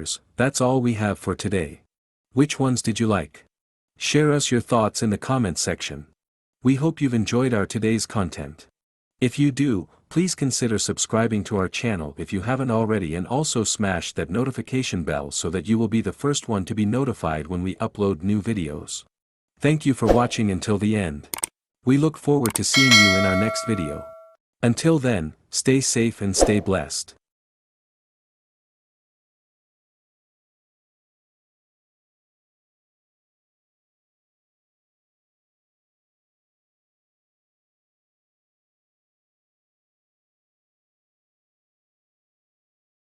viewers, that's all we have for today. Which ones did you like? Share us your thoughts in the comments section. We hope you've enjoyed our today's content. If you do, please consider subscribing to our channel if you haven't already, and also smash that notification bell so that you will be the first one to be notified when we upload new videos. Thank you for watching until the end. We look forward to seeing you in our next video. Until then, stay safe and stay blessed.